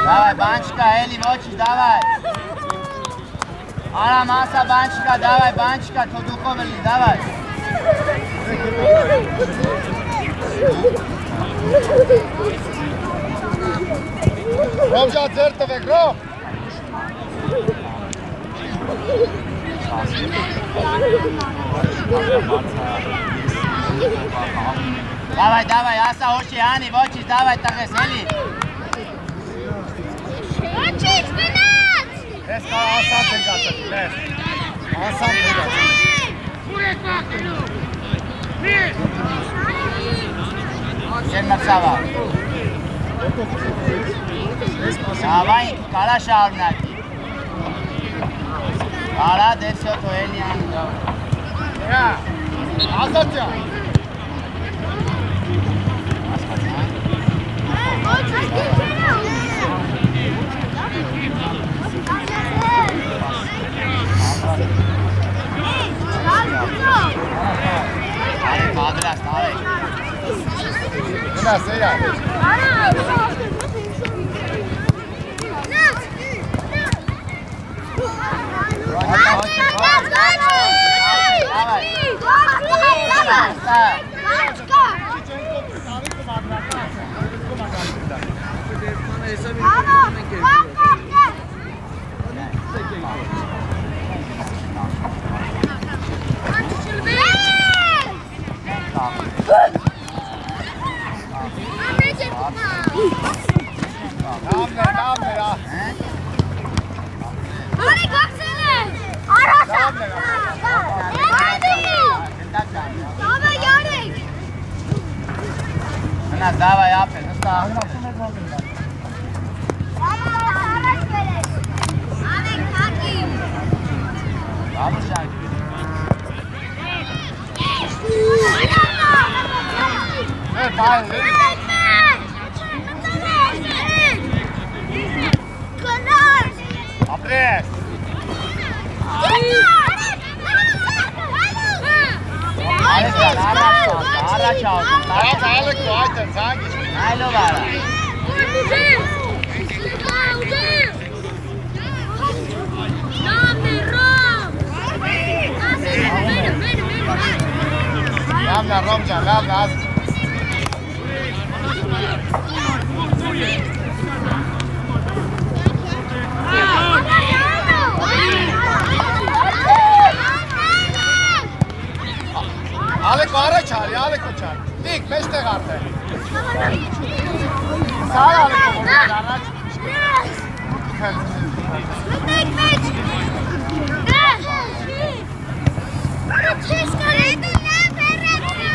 Давай, Банчика, Эли, Вочич, давай. Ара, Маса, Банчика, давай, Банчика, Тодуковели, давай. Ромжа, Дзертовек, Ром! Давай, давай, Аса, Оши, Ани, Вочич, давай, Тагес, Эли. Вочич, Бенат! Ես կա ասանք են գացել, ես, ասանք են գացել։ Շեր մրցավա։ Davай, կարա շարունակի։ Կարա, դեսյո թո Էլի անի։ Հա, ասացյա։ Padras, dale. Una sella. Давай, апел, Ալեք առաջ արի, Ալեք ոչար, դիք, մեզ տեղ արդեն Սար Ալեք ոչար առաջ Մտեք մեջ Չես կարետ ու նա բերեցնա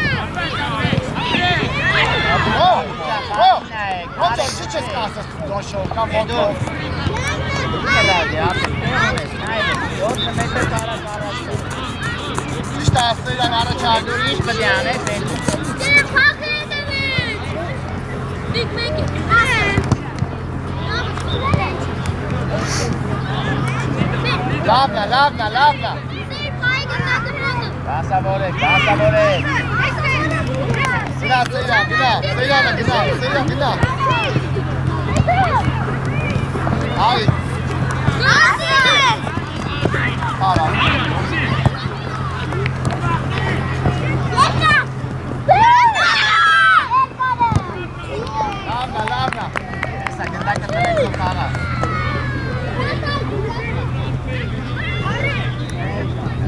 Ոչար, չի չես կասես դոշով, կամ ոտով Դու կլադի, ապել, տեղ ունես, նայր, 4 մետր կարակ առաջ Սեյրան առաջարկում։ Ինչ պետք է անես, Էլի։ Դե փակը դեմից։ Բիգ մեկի։ Լավնա։ Սեր փայգը տակնոզը։ Դասավորեք։ Գնա, Սեյրան, գնա։ Արի, արա։ Լավնա։ Սա գնդակը տնեք կարա։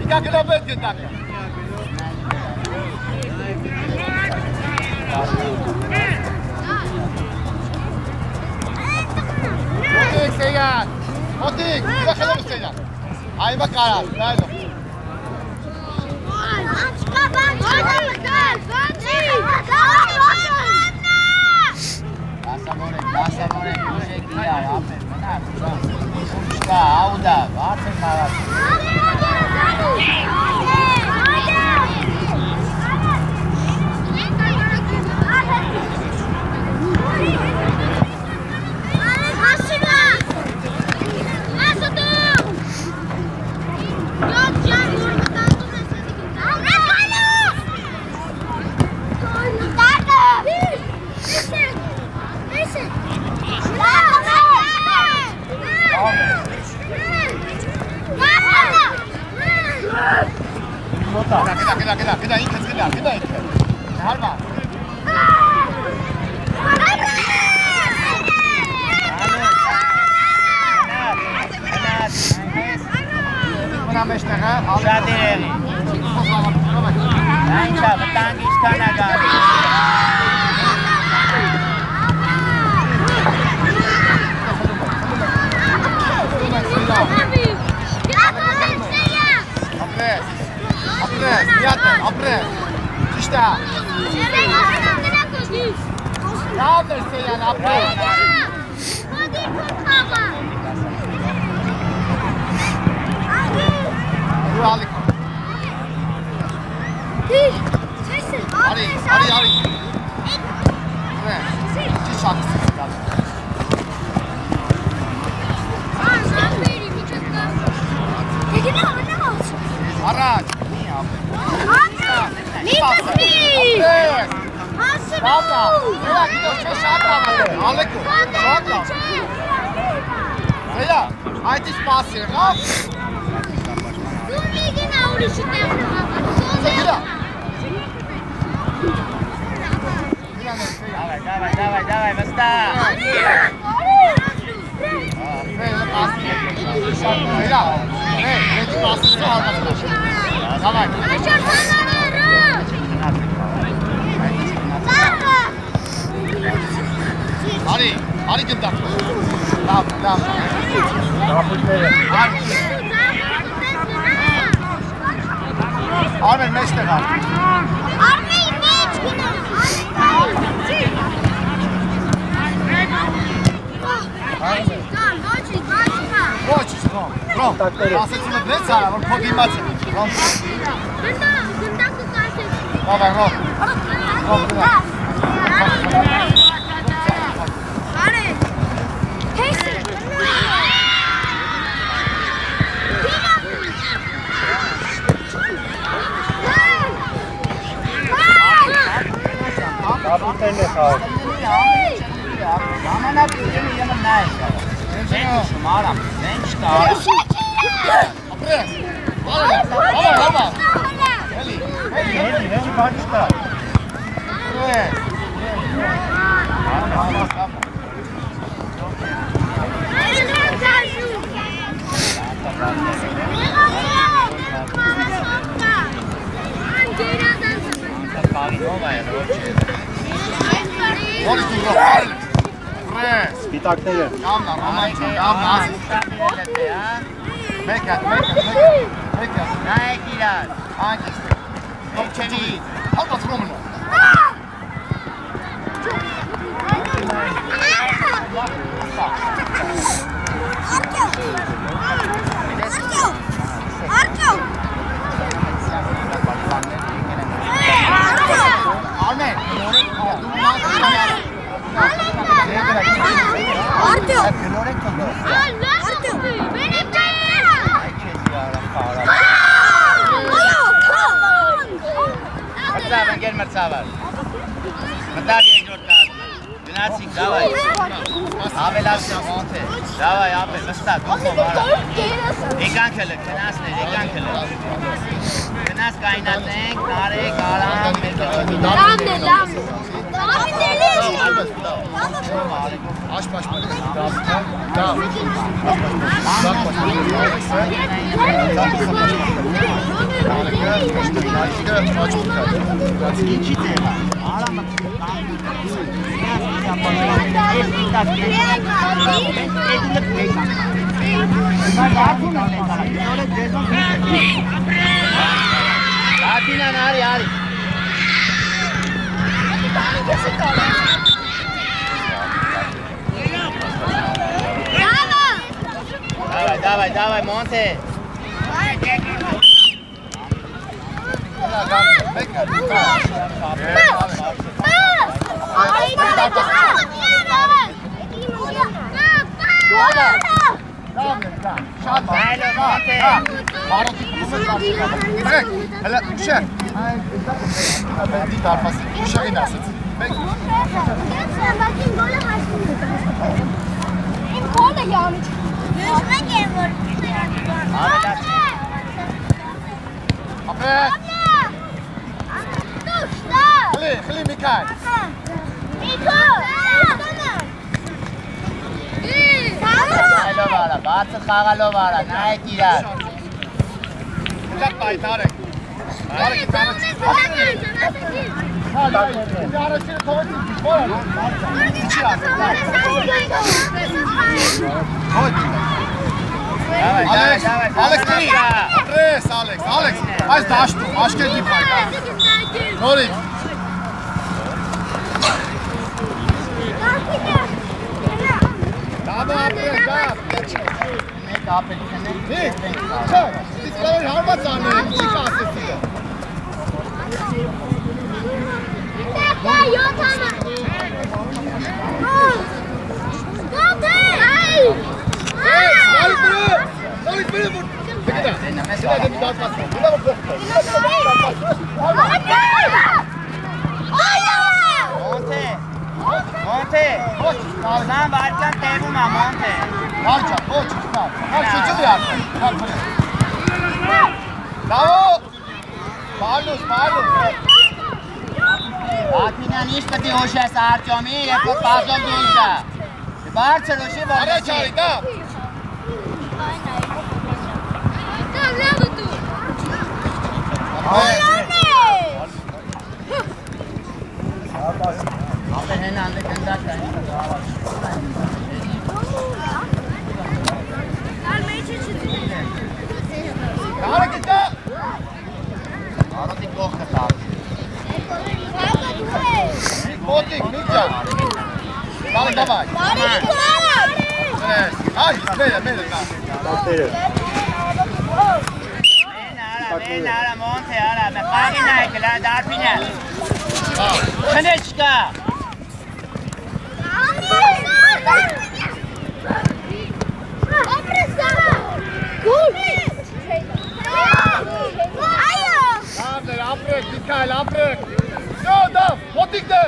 Իկա գնաբետ գնդակը։ Մոտիկ, Սեյրան, գնա խելում Սեյրան։ Այմա կարար, նայլում։ Դասավորեք, ուժեք իրար, ապեր, մնար, ուժ կա, աուդա, վարդ է կարած։ Գնա ինքս։ Հարմա։ Մնա մեջտեղը, Շատ երեղի։ Այնչա, վտանգիչ կանագարի։ Ապրես, ճիշտ է։ Լավ էր Սեյրան, ապրես։ Դու ալիք։ Արի։ Ճիշտ շատս։ Առաջ։ Լավնա, Սեյրան, գիտոք չէ շատ լավ է, ալեկո, շատ լավ։ Սեյրան, այդ ինչ պասի եղավ։ Давай, встань. Давай. Արի գնդակ։ Լավ։ Արմեն մեջտեղ ար։ Արմեն մեջ գնա։ Ոչինչ, ռոմ։ Ասեցինը դրեց արա, որ քո դիմաց է։ Ռոմ։ Գնդակը կասեց։ Լավ է, ռոմ։ Գնա։ Արե։ Հեսը։ Ապուտեն է խաղ։ Ժամանակ ուժենի եմը նայ կա։ Ձեն ուշում արամ, ձեն չկա արամ։ Ապրես։ Հալա։ Էլի, բան չկա։ Սպիտակները։ Կամնա, ռոմանչա, կամնա։ Մեկ հատ։ Նայեք իրար։ Անգիստ։ Հոպչելի։ Հալպաց ռոմնը։ Արտյոմ։ Davar. Մտար երկրորդ կազմը։ Գնացինք, դավայ։ Ավելացնա Մոնթե։ Դավայ, ապել, վստակ, դուքով արա։ Եկանք հլը, կնասներ, եկանք հլը։ Գնաց կայնատենք, նարեք, արամ, Լամն է, լամն։ Aç baş baş. Давай, Монте. Hele düşer. Ben değil tarfası. Düşer inersin. Aferin. Hli, Mikael. Բացը խաղալով արա, նայեք իրար։ Ջակ բայ Tarık. Tarık Tarık. Tarık'ı kovaçın. Alex, Alex değil. Pres, Alex. Az daştu, aşk edip fayda. Norik. Bravo, bravo. Ne yapıyorsun? Ne? Çak. Diskler harbat zannedim. İki kasetiyle. Norik biri vur. Bir de bir daha pas. Bir de bak. Monte. Sen varken tebuma Monte. Harca, koç, çıkar. Har çocuğu yar. Har böyle. Bravo. Parlos. Ակինյան ինչ պետք է հոշես Արտյոմի, երբ որ բազով դուրս գա։ Բարձր հոշի, որ Արա չարի, դա։ Ապեր հեն անդը կնդակ կային։ Կարը գիտա։ Արոտի կողքը տավ։ Մոտիկ, միջա։ Կարը դավայ։ Ay, մերը, կա։ Մեն արա, Մոնթե արա, մե խաղին այք, լա դարպին է։ Քնե չկա։ Davner, aprek, Mikael, aprek. Yo, Dav, motik de.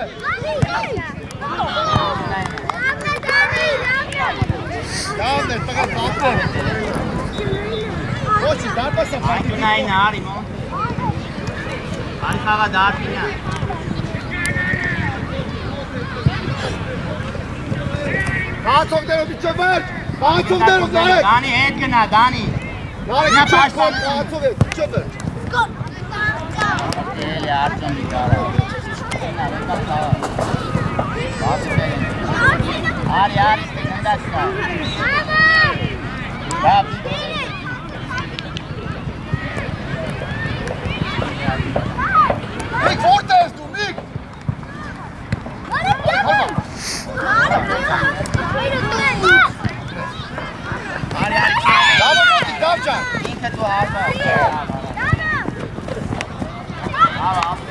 Davner, fakat aprek. Koçi, darpasa fark Այգուն այն արի, Մոնթե։ Այն խաղա դարպին է։ Kaçok derim, bir çöper. Kaçok derim, Narek. Dani հետ գնա, Dani։ Narek, bir çöper. Kaçok et, bir çöper. Էլի Արտյոմի կարա։ Արի, ստե գնդակ կա։ Բապ։ Mik, voortest doen, Mik. Արի, Davner, motik, Davcan. ինքը դու հարկա։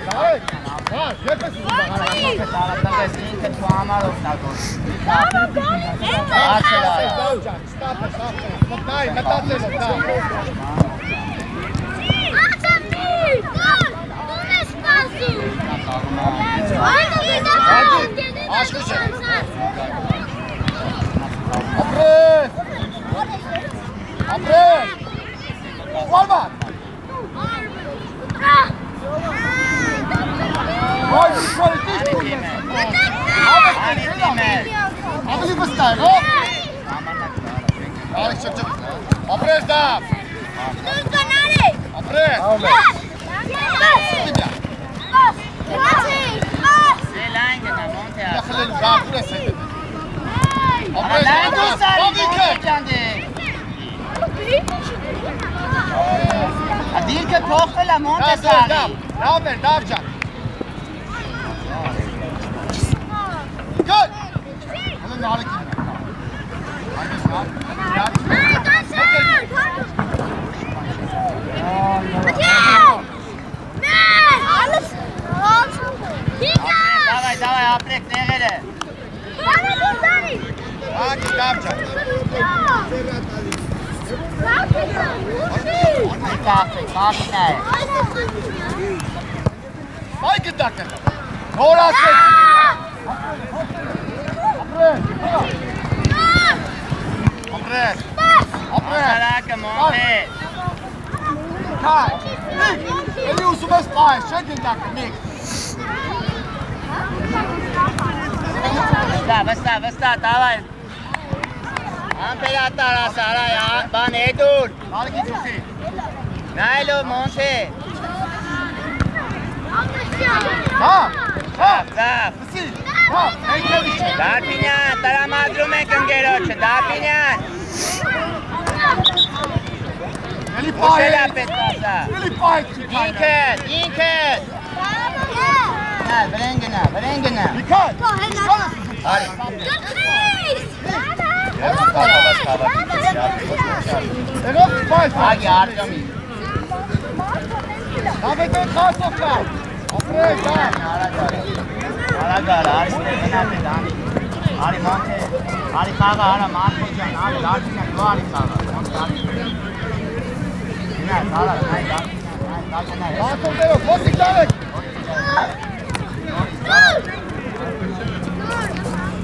Narek. Ha, yepesin burada. Տարատես ինքը դու համարով նագոս։ Davcan, stapa. Daj, metatelo, da. Ata mi! Gol! Aşkı çek. Apres. Apres. Var mı? Vay yukarı. Agli basta, no? Alex çek. Apres da. Apres. Dakhil al-bab apres. Adil ke profil monte sari. Ne yapacaksın? Gol. Alın da hareket. Давай, апрек, не гере. Hadi ne yapacaksın? Vay gıdak. Doğru atlet. Apres. Caraca, monte. Kai. Ele usa mais pais. Chega gıdak. Nick. Basta, давай. Amperata sara ya, ban edur. Hareket etsin. Nailo monte. Ha. Zaf. Sil. Ha. Engelli. Darpinyan, tara madrume kangero, darpinyan. Eli Kusela pay. petrasa. Eli pay. Inket. Gel, berengena. Dikkat. Hadi. Evet, pay. Agi harcami. Davetin kartofla. Apres da. Aragar, ariste benate dani. Ari monte. Ari kaga ara marco jan. Ari darpina duari kaga. Ina sara, nai darpina. Kartof dero. Kotik dalek.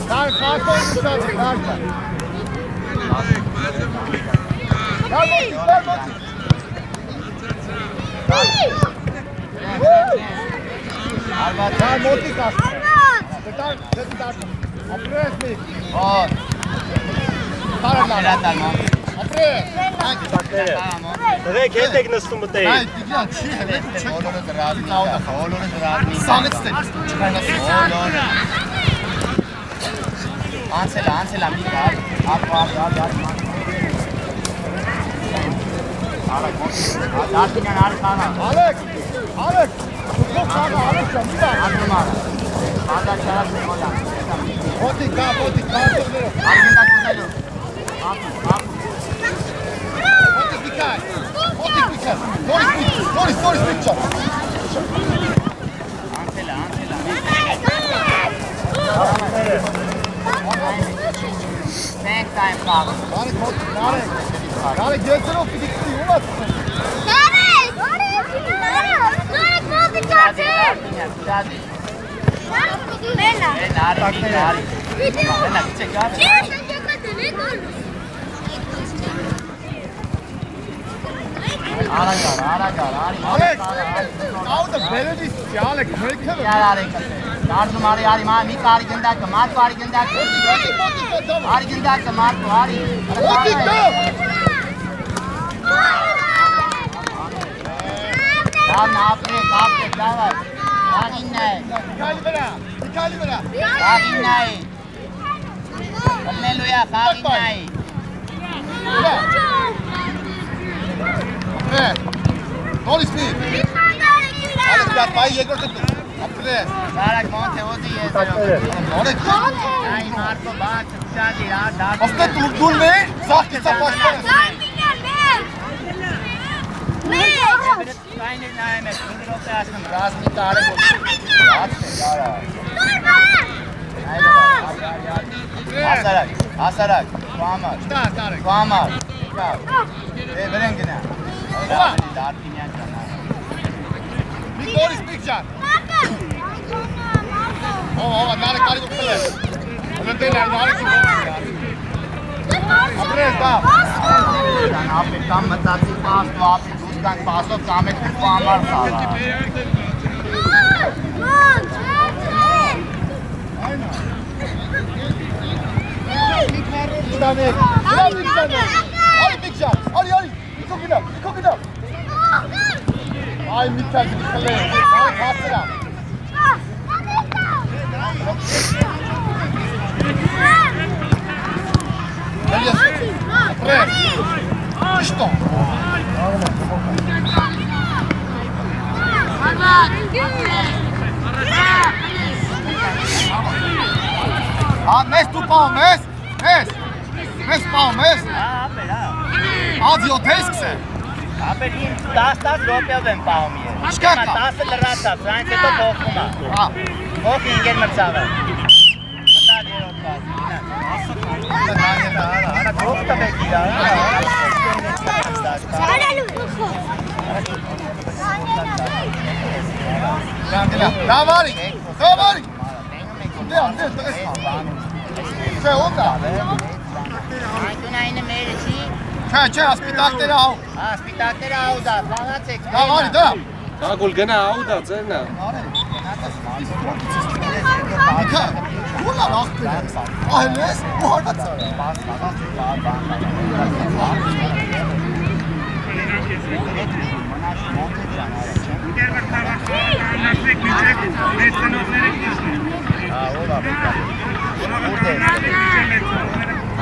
Kartof tutalım. Kartof. Ver motik. Ver motik aslında. Detar. Apres mi? Oh, Tarla. monte. Apres. Ve ketek nasıl mutlu? Hayır, güzel. Çiğ. Oğlunu drazmi. Sağlık istedim. Ansela, mikal. Al. Darpinyan ari kaga. Alex. Çok sağda Alex. Bir daha. Adrumar. Ada şarap ne olan. Motik, kartof dero. Ari ginda kuzelu. Apu. Motik dikkat. Doris picture. Ansela. Thank time kaga. Narek gelsene o fidikliği ulat. Hadi. Nari. Bena, çek abi. Aragar. Alex. Now the melody is Alex. Melody. Yar Dardu mari ari ma mi kari ginda ka mat kari ginda ka. Ari ginda ka mat kari. Motik da. Tam apne davat. Ari nay. Dikali vera. Ari nay. Halleluya ari nay. Apres. Doris mi? Alex gel payı ye gördün. Apres. Sarak monte odi ye. Alex. Ay Marco bak çadi ya. Hafta dur ne? Zahki sapaslar. Kaine naime. Kundiro se asam razmi tare go. Asarak. Kuamar. Tarek. Kuamar. Berengina. Darpinyan kana. Bir Doris picture. Ո, նարը կարի կուպել է։ Հլտել է, նարը կուպել է։ Ապրես, դա։ Ապի կամ մտածի պաստո, ապի դուս կանք պաստով կամ եք դուք համար խաղա։ Դանեք, դրանք դանեք։ Արի միքշան, արի, իքո գնա։ Այ միքշան դիքլե, դա հասրա։ Ապրես։ Что? Մեզ դու պահում ես, մեզ պահում ես, ադիոթեսքս է։ Ապեր իմ 10 ռոպեով եմ պահում ես։ Աշկա կա։ 10 լրացավ, սրանց հետո փոխվում է։ Փոխ ինգեր մրցավը։ Մտա երոտ պահում։ Արա փոխ տվեք իրար։ Դավարի։ Դե, տես։ Չէ, ոնտա։ Այդունայինը մերը չի։ Չէ, ասպիտակները հավ։ Ասպիտակները հավուդա, բանացեք։ Դավարի, դա։ Գագուլ գնա աուդա ծերնա։ Ակա, ո՞լ ախպեր ես։ Այլ ես, ու հարված։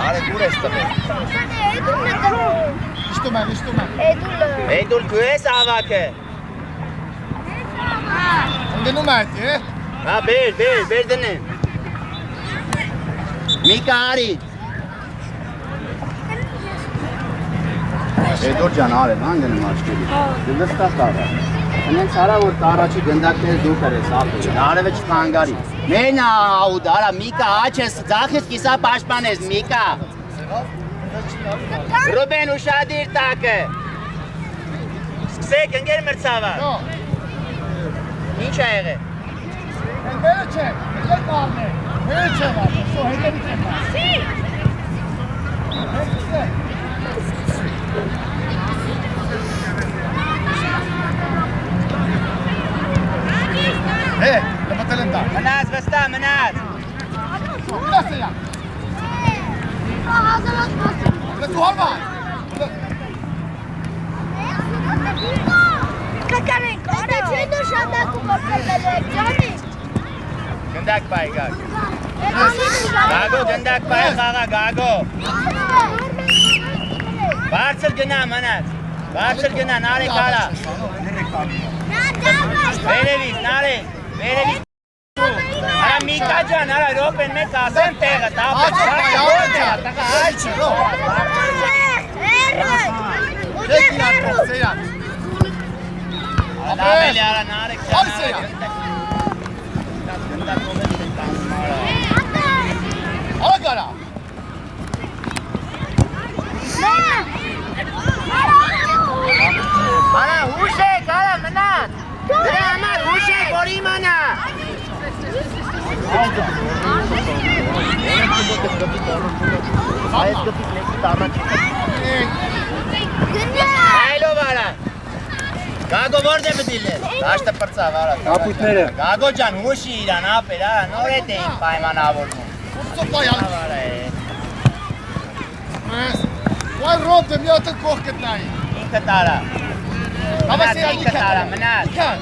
Արե դուր ես տվել։ Իշտում եմ։ Էդուլ դու ես ավակը։ Ընգնում է այդ, է։ Հա, բեր դնեն։ Միկա արի։ Էդուր ջան արեն, հանգնում աչքերի։ Դու վստահ կարա։ Հենց արա որ առաջի գնդակները դու կրես ապել։ Արևը չկանգարի։ Մենա աուդ, արա Միկա աչես, ձախից կիսա պաշտպանես Միկա։ Ռուբեն ուշադիր տակը։ Սկսեք ընկեր մրցավա։ Ինչ ա եղել։ Մերը չէ, հետ մարն է, մերը չէ վարդ, սո հետևից է մարդ։ Հե, լպտել են դա։ Մնաց վստա, մնաց։ Մնաց է յա։ Լեզ ու հարվան։ Կականենք, արը չէ դու շանդակու որպերվել եք, ջանի։ Գնդակ պայ գագ։ Գագո գնդակ պայ խաղա գագո։ Բարձր գնա մնաց։ Բարձր գնա, նարեկ արա։ Վերևից, նարեկ, վերևից։ Արա Միկա ջան, արա ռոպեն մեկ ասեմ տեղը, տապը, տակա այլ չի։ Դեք իրան, սեյան։ Լավելի արա նարեկ ջան, Արի սեյան։ Ագարա։ Արա հուշեք, արա մնաց։ Դրա համար հուշեք, որ իմանա։ Այս գտից լեքիտ առաջի։ Այլով արա։ Գագո որդ է բդիլ է։ Դաշտը պրծավ արա։ Կապույտները։ Գագո ջան հուշի իրան ապեր արա, նոր էտ էին պայմանավորվում։ Ծոպայալ։ Արա է։ Մեզ, վայ ռոպ դեմ յատը կող կտնայի։ Ինքը տարա։ Հավա Մնաց, սեյան ինքը տարա, մնաց։ Իքան։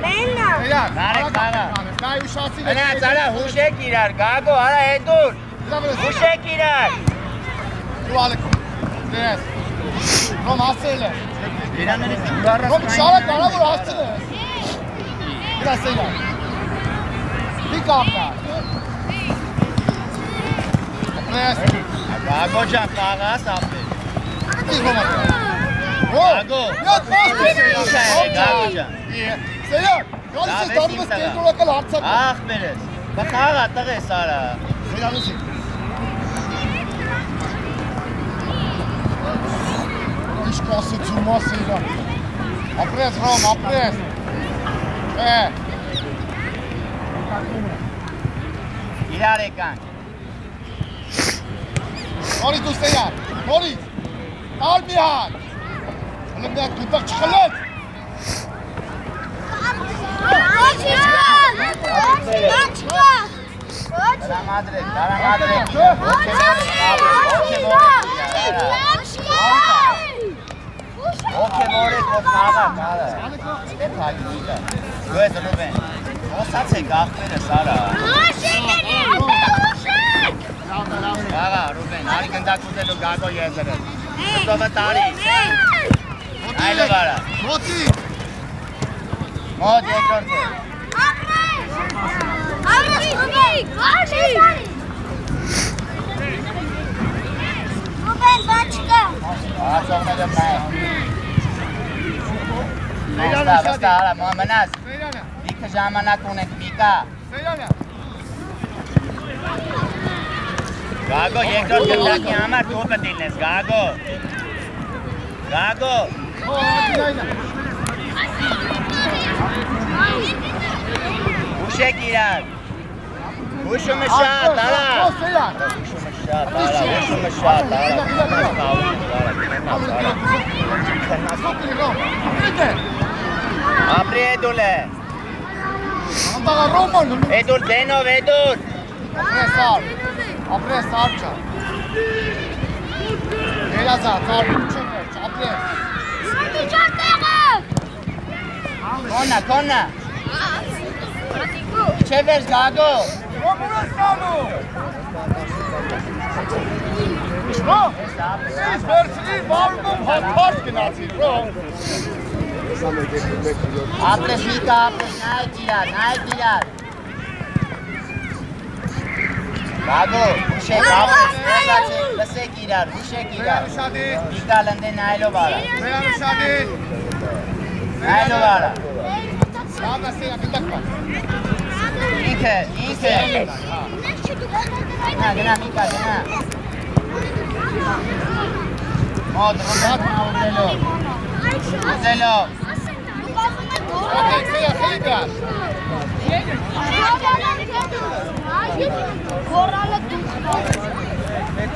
Էյան, Նարեկ խաղա։ Դա ուշացի Մնաց, արա հուշեք իրար, գագո, արա հետուր։ Հուշեք իրար։ Դու ալեքում, դես, ռոմ հասցել է, Իրաններից գարը ռոմ շարը կարա որ հասցել է, իրա սեյան, մի կամնա, դես, Գագո ջան խաղաս ապեր։ մի ռոմա, Գագո։ միատ մաստ է Ինչ ա եղել, Գագո ջան։ Սեյան, գալիս ես դանում ես կերդորակալ հարցակ է, Ախ մերես, բա խաղա տղես արա։ Սեյան ուսի, Ինչ կասեցու մասը իրա, ապրես ռոմ, ապրես, Իրար եկանք։ Նորից դու Սեյան, նորից։ Տալ մի հատ։ Հլը մի հատ դուտակ չխլեց։ Դարամադրեք, դարամադրեք։ Ոգևորեք, որ կաղա։ Ստեպ հագիստա։ Դու ես Ռուբեն։ Ոսած է գաղբերը Սարա։ Կաղա, Ռուբեն, արի գնդակ ուզելու գագո եզրը։ Ստովը տարի։ Այլը վարա։ Մոտի։ Մոտ երկրորդ է։ Աղացողները մայ։ Վստա, արա, մնաս։ Սեյանը, Լիքը ժամանակ ունենք, Միկա։ Սեյանը։ Գագո, երկրորդ գնդակի համար թոպը դիլնես, Գագո։ Գագո։ Ադինայնը։ Ուշեք իրար։ Ուշումը շատ, արա։ Սեյան։ Ուշումը շատ, արա, ուշումը շատ, Ապրի էդուլ է։ Անտաղա Ռոման։ Էդուլ, ձենով, էդուլ։ Ապրես արջա։ Երազա, ծարի, չվերջ, ապրես։ Կոնա, կոնա։ Չէ վերջ, Գագո։ Ռոման ես կանում։ Ռոմ, ես վերցրի, վարվում հարդ գնացի, Ռոմ։ Ապրես Միկա, ապրես, նայք իրար։ Գագո, ուշեք, լսեք իրար, ուշեք իրար։ Շադի, Միկա լնդե նայլով արա։ Սեյանը շադի։ Նայլով արա։ Լավը Սեյան, գնդակ պար։ Ինքը։ Գնա, Միկա, գնա։ Մոտ, ռոզատ ուզելով։ Okay, Սեյան, խելի դար։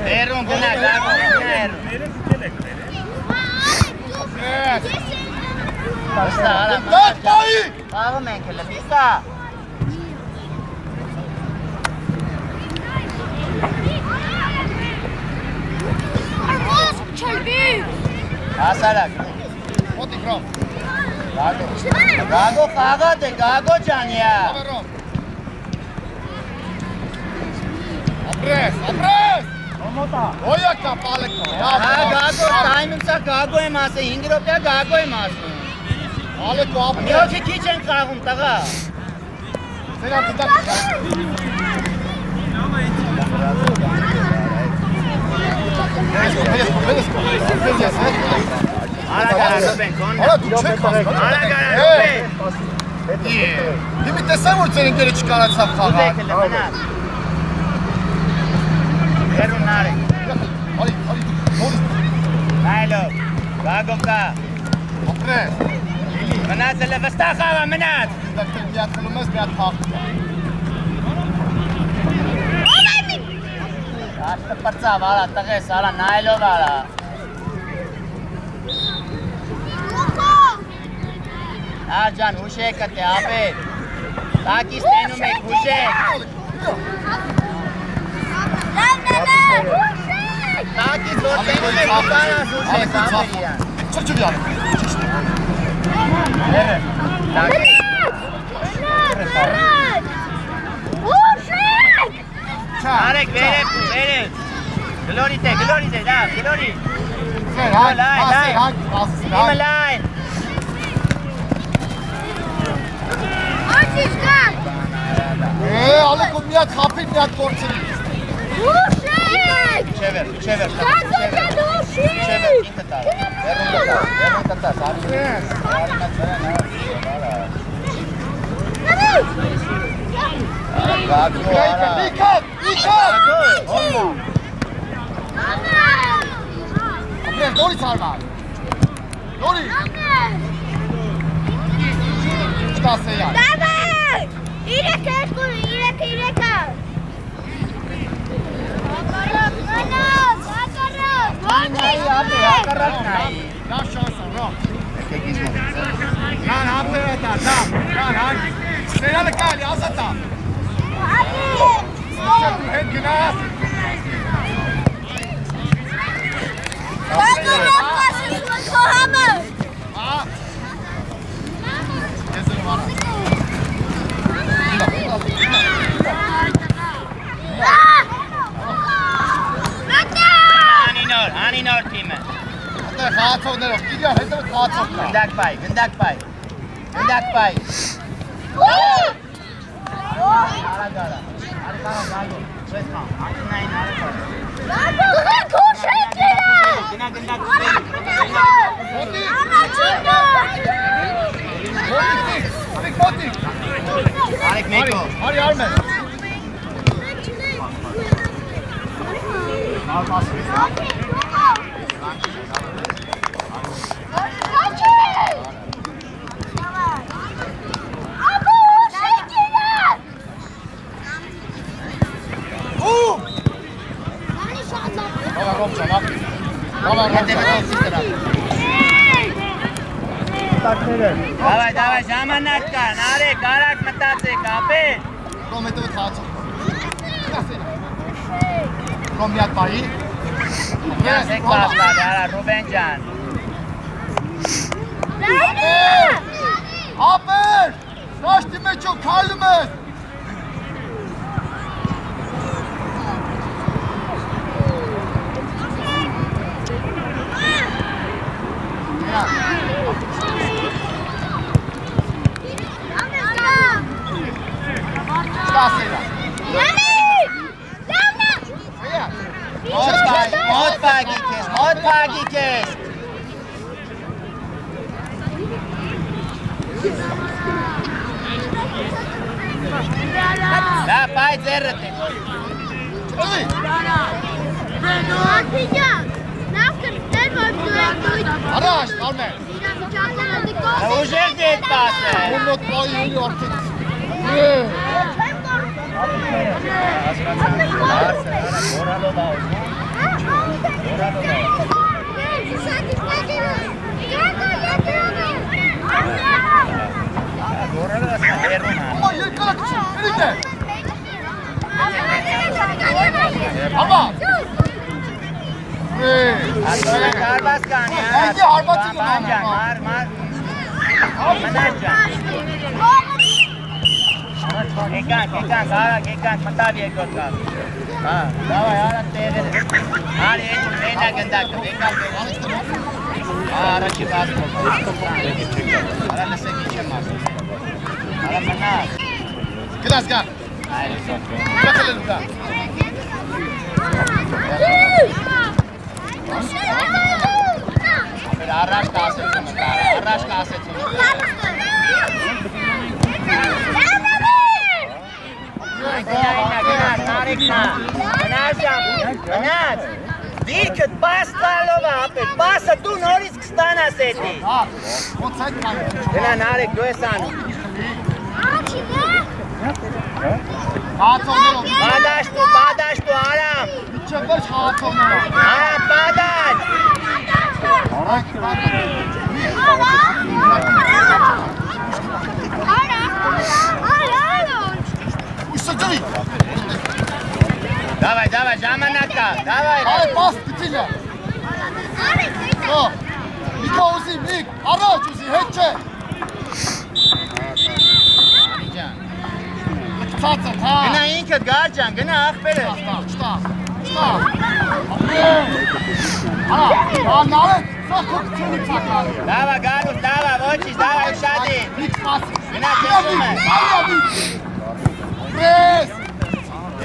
Հերուն գնա, Գագո, գնա հերուն։ Ես, Վստա, արա, դատ պայի։ Պաղում ենք հլը, Միկա։ Հասարակ։ Մոտիկ Ռոմ, Գագո խաղատ է, Գագո ջանյա։ լավը Ռոմ։ Ապրես, ապրես։ Ոյա կա պալեկո, Հա, Գագո, տայմիմսա Գագո եմ ասել, 5 րոպեա Գագո եմ ասում։ պալեկո Մի ապրես։ հոգի քիչ են խաղում, տղա։ Սեյան, գնդակ Արա գարա, Ռոբեն, կոննա։ Արա դու չեք հասկանում։ Արա գարա, Ռոբեն։ Դիմի տեսան որ ծեր ընկերը չկարացավ խաղալ։ Ուզեք հլը, մնաց։ Հերուն նարեք։ Արի, նորից Նայլով, Գագո կա։ ապրես։ Մնաց հլը, վստա խաղա, մնաց։ Դակտեր մի հատ խլում ես, մի հատ փախ։ Աշտը պրծավ, արա, տղես, արա, նայլով արա։ Աջան, հուշեք կտե, ապետ։ Տակիս տենում եք, հուշեք։ Տակիս որ տենում եք, ուկանաս հուշեք, ապետ իրան։ Չրջվի արի։ Տակիս։ Արեք, վերեք, վերեք։ Գլորիտ է, դա, գլորիտ։ Իմը լայն։ Ալեկո մի հատ խապիր, մի հատ կորցրի։ Չևեր, ինքը տար, երուն կտար, Գագո, արա։ Իքատ, ապրես, նորից հարվար։ Նորից։ Չկա Սեյան։ Լավ շանս է, ռոք։ Եկեք ինձ մոտ։ Կան հապերը տա, կան հագ։ Սերյալը կալի, ասա տա։ Դու հետ գնաս։ Հա։ Ես եմ վարա։ Անինոր թիմը։ Ատեղ խաղացողներով, իրյա հետևը խաղացող կա։ Գնդակ պայ, գնդակ պայ։ Գնդակ պայ։ Արա գարա։ Արի կարա գալու։ Չես խամ, անկնային արի գարա։ Գնա գնդակ պայ։ Արիք մոտիկ։ Արիք մեկո։ Արի արմեն։ Davay, ժամանակ կա, նարեք, արագ մտածեք, ապեր։ Ռոմ հետևը խաղացող։ Ռոմ միատ պայի։ Յասեք բաստար, արա, Ռուբեն ջան։ Ապեր, նաշտի մեջով կայլում ես։ Մոտ պագի կես։ Դա պայ ձերըտ է։ Առաջ, արմեն։ Ուժեր դետ պաս է։ Մոնոտ պայի ույլի արդեն։ Ո, երկալակ չի, երիք է։ Աբա։ Հարբաս կանի, Այդի հարբացին մար, մնար ջան։ Եկանք, արագ, մտավ երկոտ կավ։ Հա, դավայ, արագ տեղեր է։ Արի, ենա գնդակը, եկանք տեղեր։ Հա, առաջի բազկով։ Արա լսեք ինչ եմ ասում։ Արա մնար։ Գնաս գար։ Այլ սոտ։ Կացելելու գար։ Առաջ կասեցում է, առաջ կասեցում է։ Գնաց, դիրքըտ պաս տալով է ապել, պասը դու նորից կստանաս էդի։ Հա, ոնց այդ կանի։ Գնա նարեք, դու ես անում։ Խաղացողներով։ Բադաշտու, արամ։ Իչև վերջ խաղացողներով։ Արամ, բադաշ։ Արայք, Ույսը ջվի։ Դավայ, ժամանակ կա, դավայ։ Արե պաս գտիլը։ Հո, միքա ուզի, միք, առաջ ուզի, հետ չէ։ Ծացը, հա։ Գնա ինքդ գար ջան, գնա աղբերը։ Չտա։ Հա, նարետ, սա խոք չելի ծակար։ Դավա, գալուս, դավա, ոչիշ, դավա, ուշադի։ Միք սպասի։ Գնա կեսում է։ Պրես։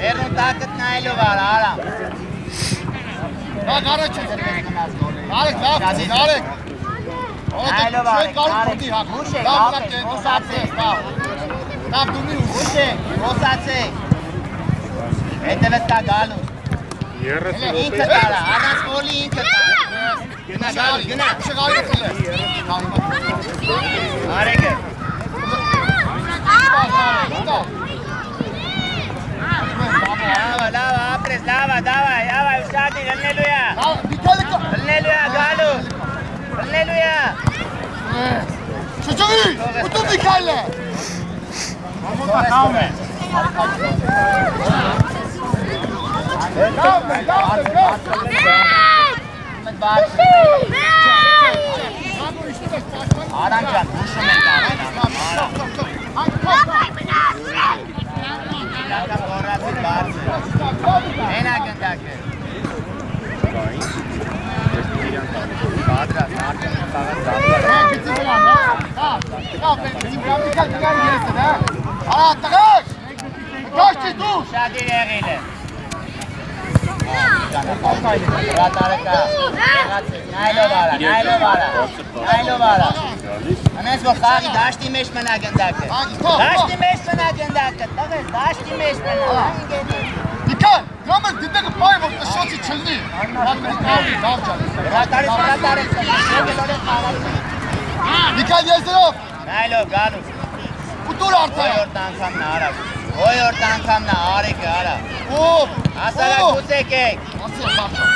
Երնու տակըտ նայլով արա, արամ։ Հա, գարեչ ես։ Նարեկ, լավ կցի, նարեկ։ Նայլով արեք, նարեք, ուշեք, ապեք, ոսացեք, Լավ դու մի ուշ։ ուշեք, ոսացեք։ Հետևետ կա գալուս։ Ինքդ արա, առանց մոլի ինքդ արա։ Գնա, գալուս, գնա։ Շղարի խլես։ Արեք է։ Լավա, ապրես, լավա, դավայ, Շրջանի, ուտու Միքայլը։ Խաղում է։ Արամ ջան, հուշում ենք Արամ։ Հենա գնդակ է։ Պատրաստ, արդեն խաղած դարձել։ Գցի վրան, հա։ Գցի վրան Միքայլ դգան եսը, հա։ Արա, տղաք։ Գոչի դու։ Շադիր եղել է։ Ռատարեկա, նայլով արա։ Անես որ խաղի դաշտի մեջ մնա գնդակը։ Դաշտի մեջ մնա գնդակը, տղես, դաշտի մեջ մնա։ Միքայլ, գամը դիտակը պայ որ տշոցի չլնի։ Ռատարի կավի, դավ ջան։ Ռատարեք։ Միքայլ եզերով։ Նայլով գալուս։ Ուտուր արդայ։ Ոյորդ անգամ նա արեկը արա։ Ոպ։ Ասարա կուսեք եք։ Ասել բապշա։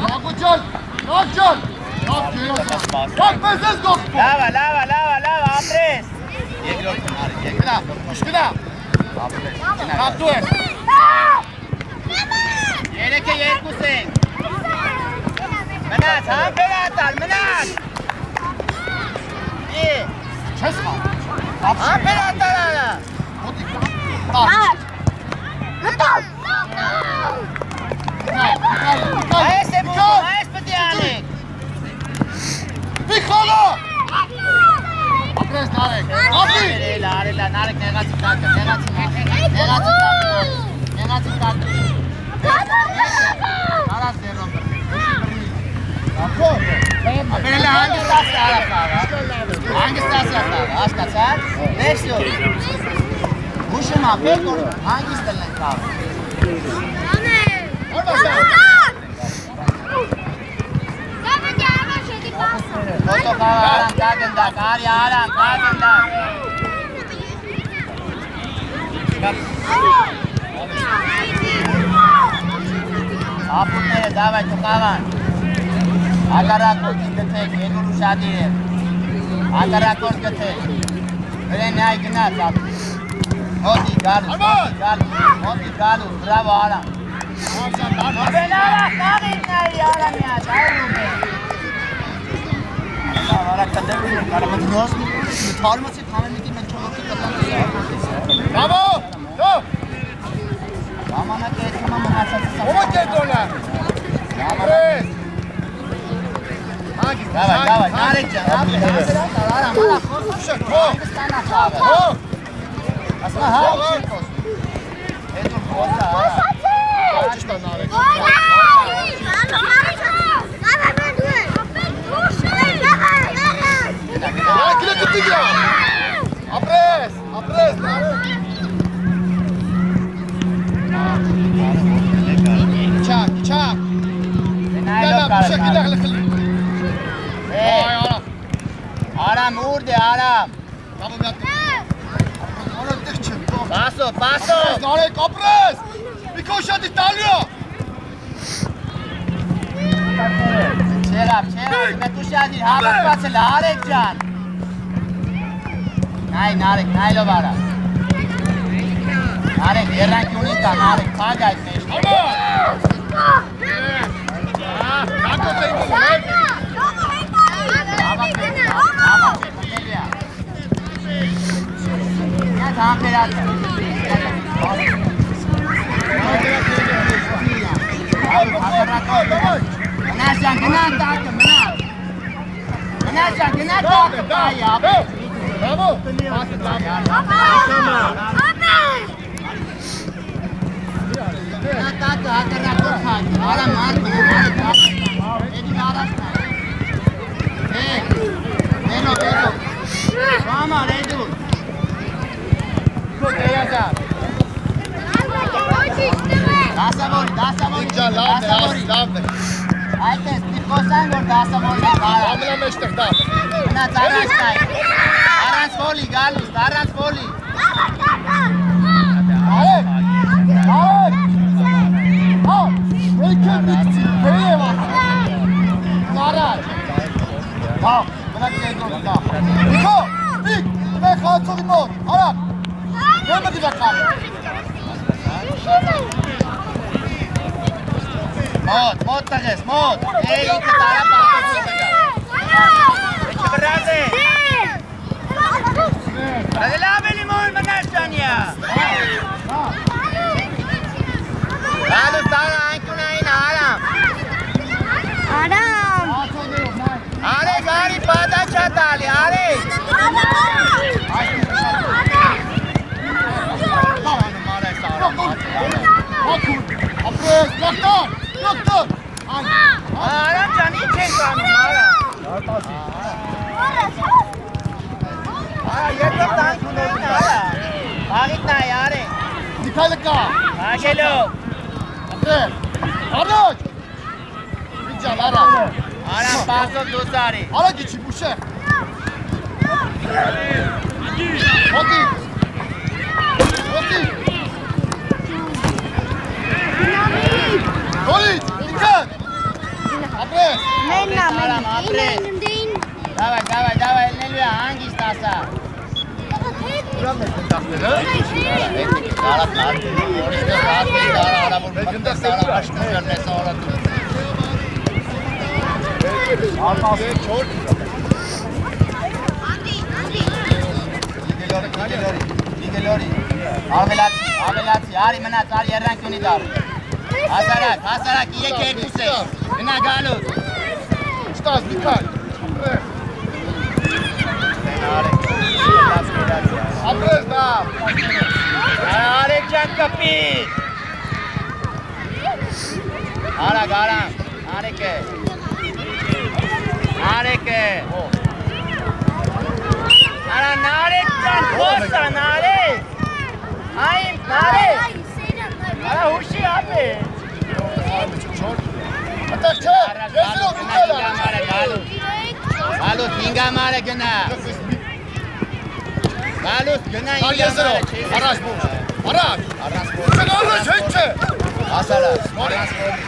Լագոջան, լագջան։ Լագ մեզ ես գոքպո։ Լավա, ապրես։ Երկրորդն արեք, Գնա, ուշկնա։ Լագ դու ես։ Երեքը երկուս ենք։ Մնաց, համբեր ատալ, մնաց։ Չես խա։ Համբեր ատալ արա։ Այս է բուխում, այս պտի անեք։ Միքալը։ Ապրես նարեք, ապի։ Արելա, նարեք նեղացի տակը։ Արաս դերոն ապերել է հանգստասը արա խաղը, հասկացար, նեշտո, հուշում ապեր, որ հանգիստ են խաղը։ Հոտո խաղը արան, կագնդակ, արի արան, կագնդակ։ Ապուրները դավայ թուխաղան, ակարակորդ գթեք, երկուր ուշադիր է, ակարակորդ գթեք, վրեն նայ գնաց ապուր, հոտի գալուս, բրավո արան, վրեն արա, խաղիր նայի արա միած, այրում է, արա կտերում է, կարամըտ նոսնի, թարմացի կամենիկի մեն չողոքի կտանցի, Բավո, դու, ժամանակ է էթիմա մնացածը ոմոք է դոնը, ապրես, Davay, narek can, abi. Ara, mala, Şak, ho, Hindistana xavı. ho, Asma, ha, şey olsun. Edur, olsa, ha. Pakistan narek. Ya, kile gitti ya. Apres, narek. Çak. Gel lan, bu şekilde kılıklı. Aram, urdi, aram. Tamam yaptım. Ona dik çık. Paso. Narek, apres. Bir koşadı İtalya. Çerap, ben tuşa değil, haber pası, narek can. Nay lo bara. Narek, yerden ki unika, narek, paga etmeyiz. Tamam Ferhat. Menajcan kena takım menaj. Menajcan kena takım ya. Bravo. Kena takım hakikaten korkak. Aram marma. Edi arasına. Vero. Tamam Edu. Dasavori. Aites, tifosan gol Dasavori. Amla meştekta. Na Tarastai. Arans Foli, Galus, Arans Foli. Alek. Al. Welcome to Pereira. Nara. Հա, մնաք երկրորդը դա։ Նիկո, Նիկ, մեր խաղացողի մոտ, արագ։ Ո՞րը դիվական։ Մոտ տղես, մոտ։ Էй, ինքը տարա պարտոցում եկա։ Էչի վրազ է։ Ռագելավ էլի մոյ մնար ճանյա։ Հալուս տարա անքունային արամ։ Արամ։ Արեք, արի պատա չատալի, արեք։ Ապրես, դոկտոր, դոկտոր։ Արամ ջան, ինչ ենք անում, արամ։ Արա, երկրորդ անքունային արա։ Աղիտ նայ, արեք։ Նիկայլը կա։ Ագելով։ Ապրես, առաջ։ Իջալ, արագ։ Արամ պասով դուս արի։ Արագ իջի, բուշե։ Ոտի։ Ոտի։ Գոլից, ինքան։ Ապրես։ Մեննա, Արամ, ապրես։ Դավայ, ելնելու է, հանգիստ ասա։ Ուրամ ես ընդախները։ Դարա տատի, որիշտը տատի, դարա արամուր մտես, դարա աշկուժան ես արատում։ Արմասը չոր։ Իգելորի, ավելացի, արի մնաց, արի երանք ունի դարը։ Հասարակ, եկ երկուս է, գնա գալուց։ Չտաս, Նիկայլ։ Ապրես, դա։ Արեք ճան կպիտ։ Արակ, արեք է։ Արեք է։ Արա նարեք ճան, խոսա նարեք։ Այմ, նարեք։ Արա հուշի ապ է։ Ատեղ չէ, եսելով ինքել է։ Գալուց, ինգամարը գնա։ Գալուց, գնա Ար եսելով, առաջ բուր, առաջ։ Չեն առաջ, հեչ չէ։ Ասալաց, առանց բորի։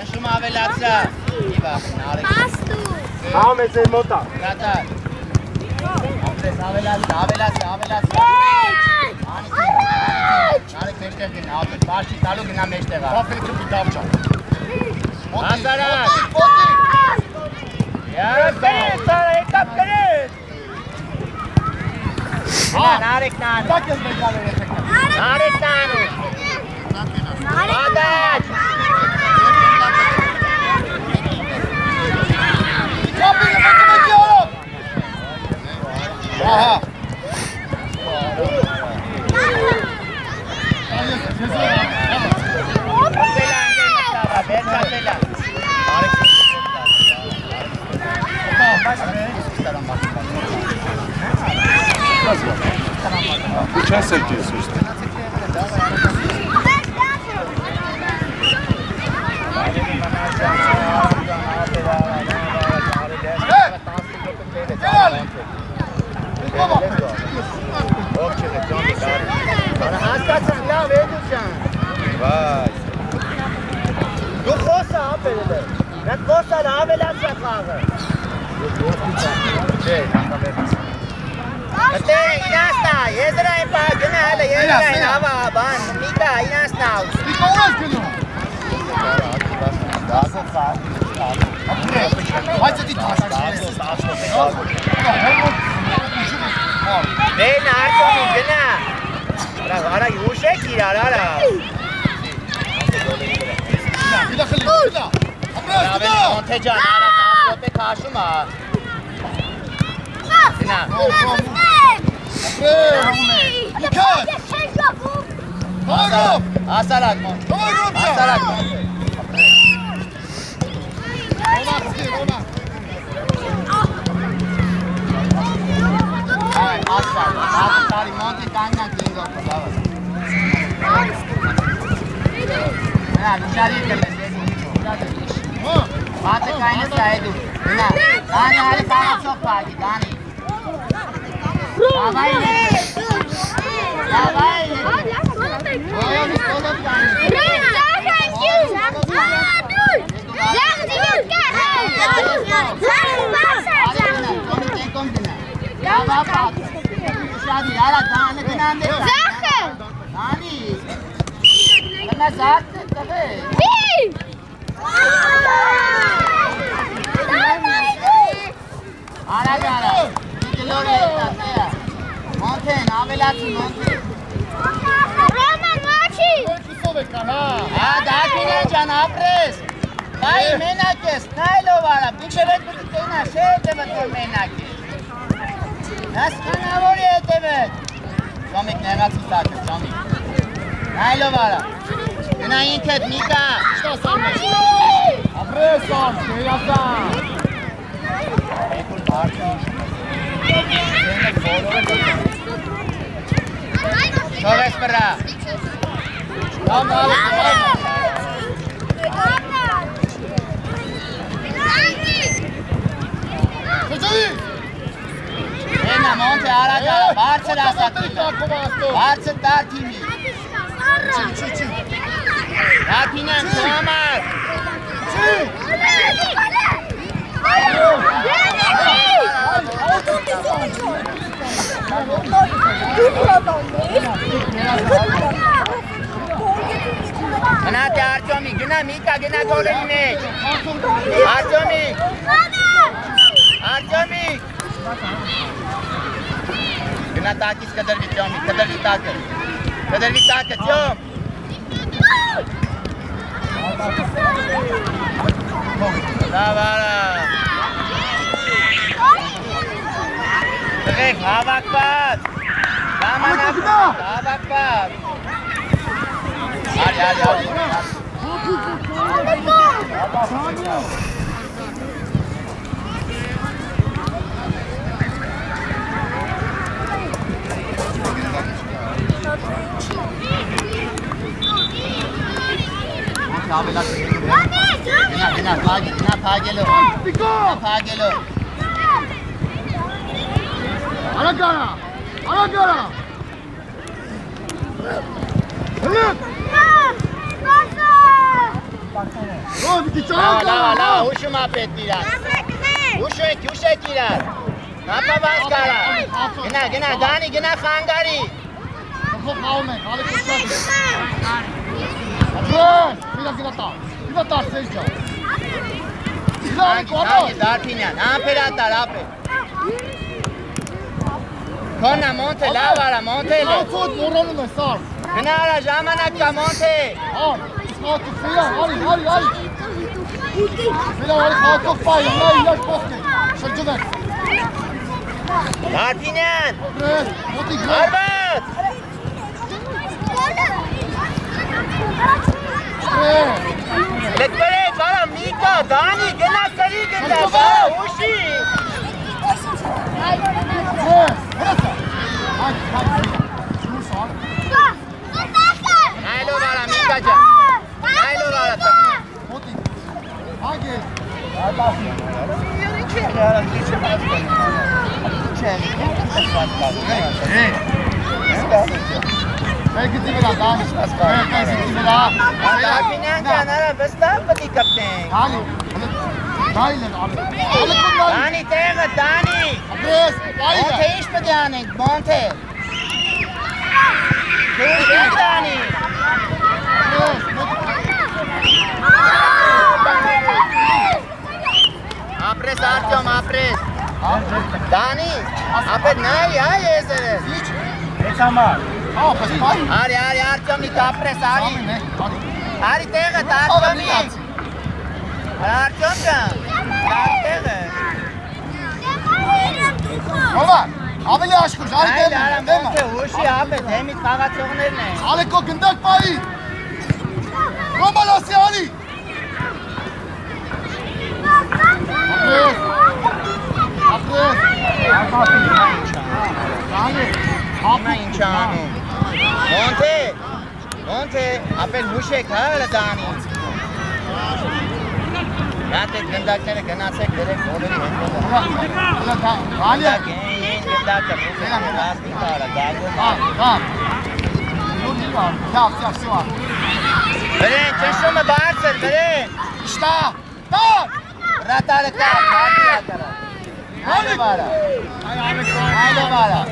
Նշում ավելացրա։ Իվա, նարեք։ Ամ ես են մոտա։ Կատար։ Ապրես, ավելացրա։ Նարեք մեջտեղ գնա, բաշի տալու գնա մեջտեղ։ Բապելիքը պիտավ չա։ Ասարակ։ Ոտի։ Յարա, տարա, եկապ կրեց։ Նարեք նանու։ Տակ ես մեջալ է ետեք։ Նարեք նանու։ Ադաչ։ Կապինը մեկի օրով։ Ահա։ Չես եկես ուստի։ Հասկացան լավ էդու ջան։ Վայ։ Դու խոսա ապերել է։ Այդ խոսա ավելացա խաղը։ Չէ, հանդավերից։ Ատե ինաստա, եզրային պա գնա հələ եզրային հավա բան, միտա ինաստա։ Նիկո ուրես գնում։ Դասով խաղ։ Բայց էդի դաշտ է։ Դեն արկոնի գնա։ Արա յուշեք իրար, արա։ Գիտա խլի, գիտա։ Ապրես, գիտա։ Ոնթե ջան, արա 10 րոպե քաշում է։ Գնա։ Նիկայլ։ Հորով։ Ասարակ մոն։ Հորով ջան։ Ասարակ մոն։ Ռոմացի, Ռոմա։ Այ, ասար, տարի մոնտի կանգնան կինգով կլավը։ Գնա, նուշարի կլես, բատը կայնս կա էդու։ Գնա, դանի հալի կարացող պագի, դանի։ Դավայ լետ։ Դավայ լետ։ Ոյոնի ստոլոտ կայնս։ Շադի, արա դանը գնան դե։ Ձախը։ Դանի։ Գնա զարդ տղե։ Մի։ Արա գարա։ Դիլորը տա։ Մոնթեն, ավելացի մոնթեն։ Ռոման մաչի։ Քիսով եկան, հա։ Հա, դակինեն ջան, ապրես։ Բայ մենակ ես, նայլով արա, մինչև այդ բտենա, շետ է մտոր մենակ ես։ Նաս կանավոր է հետևետ։ Ժոմիկ նեղացի տակը, ժոմիկ։ Նայլով արա։ Գնա ինքդ, Միկա։ Շտա սարմես։ Ապրես ամ, կերազան։ Էկուլ բարձը Չով ես բրա։ Լավ, լավ, Քեչի։ Ենա մոնտե արագա, բարձր ասակույնը։ Բարձր տար թիմի։ Չի։ Դակինեն, կոմար։ Գնա Արտյոմի, գնա Միկա, գնա գոլերի մեջ։ Արտյոմի։ Արտյոմի։ Գնա տակից կդրվի Տյոմի, կդրվի տակը։ Կդրվի տակը, Տյոմ։ Լավ արա։ Տղեկ, հավակված։ Հավակված։ Արի։ Գնա, փագելով։ Արագարա։ Հլիկ։ Ռոմիկի Լավ, հուշում ապետ իրար։ Հուշեք իրար։ Նապավաս կարա։ Գնա, Դանի, գնա խանգարի։ Խոխ խաղում ենք, ալեք ուշկատի։ Ապրես, իրա տար, սեջա։ Անգի, Դարփինյան, ամպերատար, ապետ։ Քոնա, մոնթե, լավ արա, մոնթե լե։ Ացոտ մորանում է սար։ Գնա արա, ժամանակ կա, մոնթե։ Իսկատի, սեյա, արի։ Սեյա, խաղացող պայը, նա իրար կողք է, շրջվեք։ Դարփինյան, Ապրես, մոտիկ լե։ արված։ Ապրես։ Լետվերեք, արա, Միկա, Դանի, գնա սրի գնդաս, հուշի։ Նայլով արա, Միկա ջան, նայլով արա տղ։ Մոտիկ, հագես։ Մերգիցի վրա, դանի, մերգիցի վրա։ Դարփինյան ջան, արա, վստահ պտի կպտենք։ Դայլ են արել։ Դանի տեղը, Դանի։ Ապրես, այլ Մոնթե ինչ պտի անենք, մոնթե։ Դուր Դանի։ Ապրես Արտյոմ, ապրես։ Դանի, ապետ նայ, այ եզերես։ Ես համար։ Արի, Արտյոմի կապրես, արի։ Արի տեղը, Արտյոմի։ Արտյոմ ջան, տեղը։ Հովա, ավելի աշխուժ, արի Այլ դեմը, արա դեմը։ մոնթե հուշի ապետ, հեմիտ խաղացողներն են։ Ալեկո գնդակ պայի։ Ռոմալասի արի։ Ապրես։ Հիմա ինչ անում։ Մոնթե, ապել հուշեք, հա, Դանի։ Գատեք գնդակները գնացեք դրեք բոլորի հետևը։ Ալիա։ Գնդակը, ռասնի կարա, գագում։ Բրեն, ճշումը բարձր, բրեն։ Իշտա, տար։ Ռատարը կա, կարդիա կարա։ Haydi bara. Haydi bara.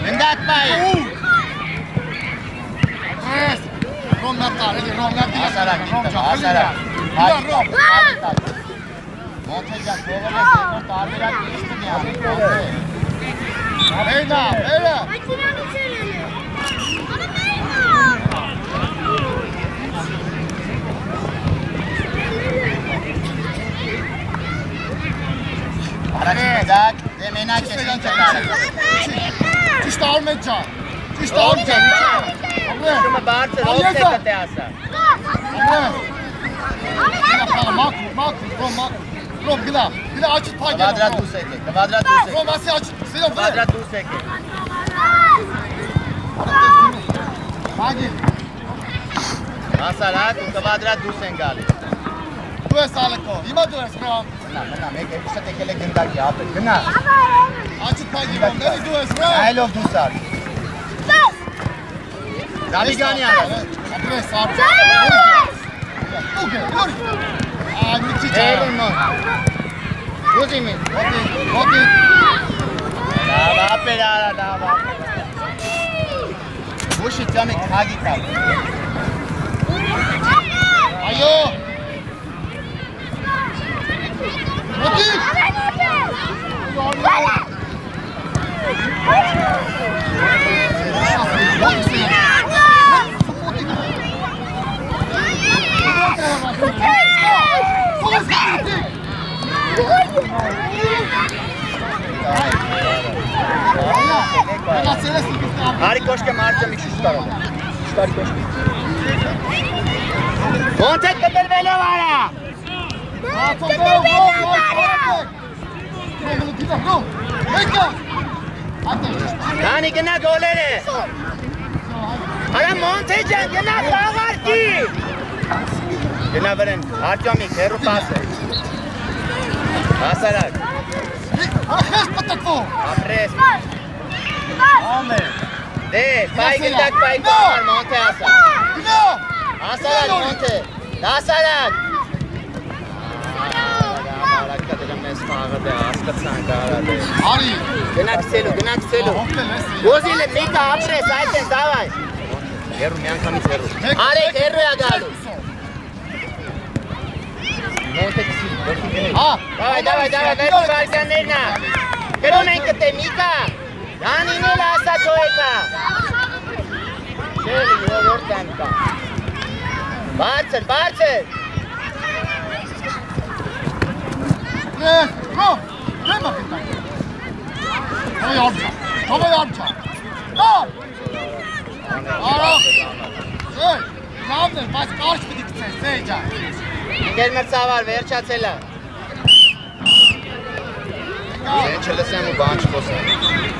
Gındak bayı. Andres. Rom naptar. Rom naptar. Asarak. Asarak. Rom. Montecan. Doğru. Tamirat geçtim ya. Eyna. Eyna. Araçmadak. Zemena kesin çeker. Çişte Ahmetcan. Çişte Ahmetcan. Andres. Şuma bağırtı. Rok tekate asa. Andres. Makul. Rom gila. Gila açıp pay gel. Kvadrat duseke. Kvadrat duseke. Rom asi açıp. Selam. Kvadrat duseke. Magil. Asarak. Kvadrat dusen gali. Tu es Aleko. İma tu es Rom. Mena. Meke işte tekele gındak ya. Gına. Açıp pay gel. Nereye tu es Rom? I love dusar. Rabi gani ara. Andres abi. Okey. Aa müthiş. Eylül non. Uzi mi? Okey. Dava pedala dava. Bu şitami khagi kal. Ayo. Okey. Hari koşke marca mi şu tarafa. Şu tarafa koşke. Montet kadar velo vara. Kani gına golere. Ara Montecan gına bağır ki. Gına veren. Artyomik heru pası. Asarak. Apres. Ome. De, pay gındak pay var Monte asa. Asarak Monte. Asarak. Gına kıselu. Gozile mika apres ayten davay. Heru miyan kami heru. Arek heru ya galu. Monte kıselu. Davay, versi varken nerina. Pero menkete mika. Yani ne lasa çoğeka. Şöyle yiyor temka. Bağırsın. Ne? Rom. Ne bakayım ben? Hava yapacağım. Rom. Ara. Hey. Ne yaptın? Başka arş mı diktin? Seycan. Gelmer sağ var, ver çatsela. Sen çalışsan mı bağış kosan?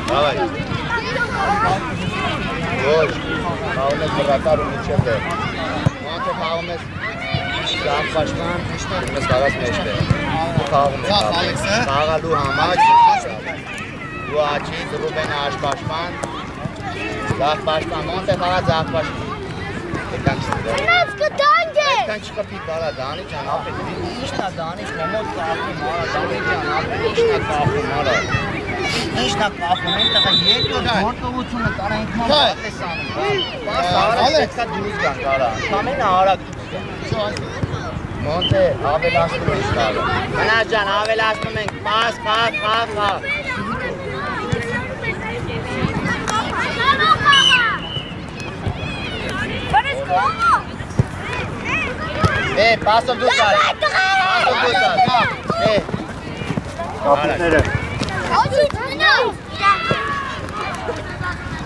Davay. Hoş. Kavmes bırakarım içeride. Monte kavmes. Şah başkan, biz kavas meşte. Bu kavmes. Ya Alex'e. Kağalu hamaç. Bu açı, Ruben aş başkan. Zah başkan, Monte kağaz zah başkan. Kan çıkıp bala dani can apet. Nişna dani momot kafu mara dani can apet. Nişna kafu mara. Nişna kafu men taka ye to dor to wo chuna tara ek mo baate san. Pas sara ka duz gan kara. Samen ara. Monte avelas to istala. Ana can avelas to men pas ka. Paso dusar. Kapı nere?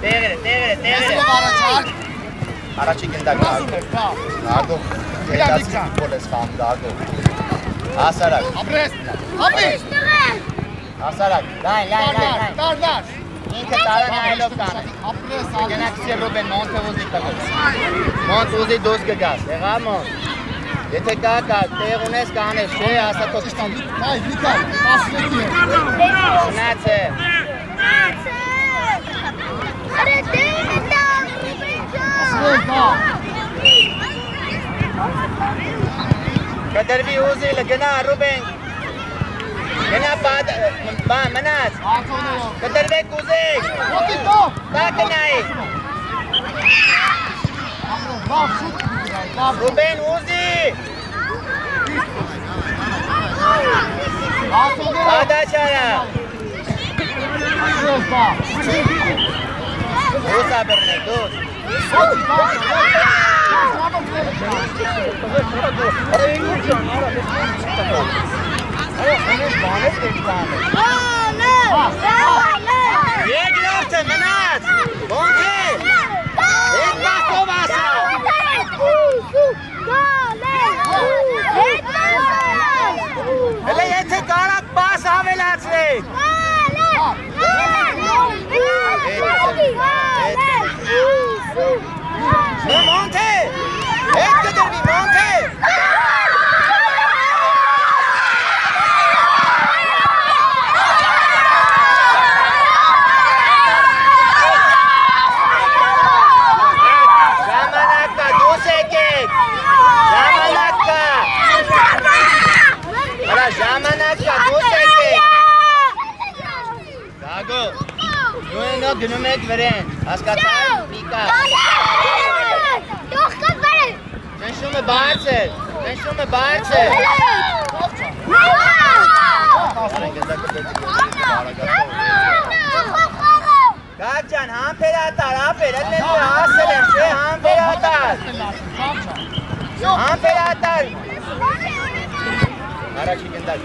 Devre. Nasıl var açar? Araçı gındak Nago. Polis kam Nago. Asarak. Apres. Abi. Asarak. Lai. Dar. İnke tara na elo kana. Apres. Gena kse Ruben Monte uzi takas. Monte uzi dos gagas. Egamo. Yete kaka tegunes kane she asa to İşte hayır Nikal. Pas ediyor. Nace. Kadar bi uzi lagana Ruben. Գնա բան մնաց։ Կտրվեք ուզեք։ Տակնայի։ Ռուբեն ուզի։ Ադաչարա։ Դուսա բրնեք, դուս։ Երկրորդը մնաց, ոնք է, հետ բաստով ասա։ Հելե եթե կարակ բաս ավելացրեք։ Մոնթե, հետ կդրվի, մոնթե։ Գնում եք վրեն, հասկացան, միկա։ Նշումը բարձր, նշումը բարձր։ Գարջան, համպերատար, ապեր, ըլնեմ որ հասել եմ, չէ, համպերատար։ Համպերատար։ Առաջի գնդակ,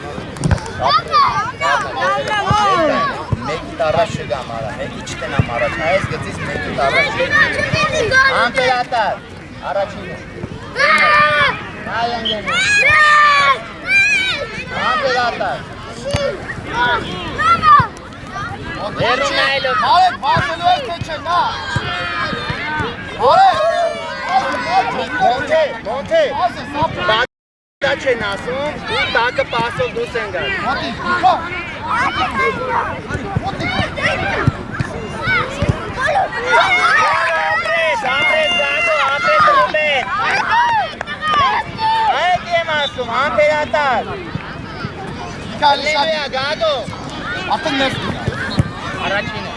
Մեկի տառաշ շգամ արա, մեկի չտնամ առաջ, այս գծից մեկի տառաշ Համպերատար, առաջինը Այ ընգենը Համպերատար Հերուն այլով Արեք, բացելու ես թե չէ, նա Արեք Մոնթե Բադա չեն ասում, ու տակը պասով դուս են գար Մոտի, իքա Ապրես, Ռուբեն Այդ եմ ասում, համպերատար Ալելույա, գադո Ատեն ներս դինա Առաջինը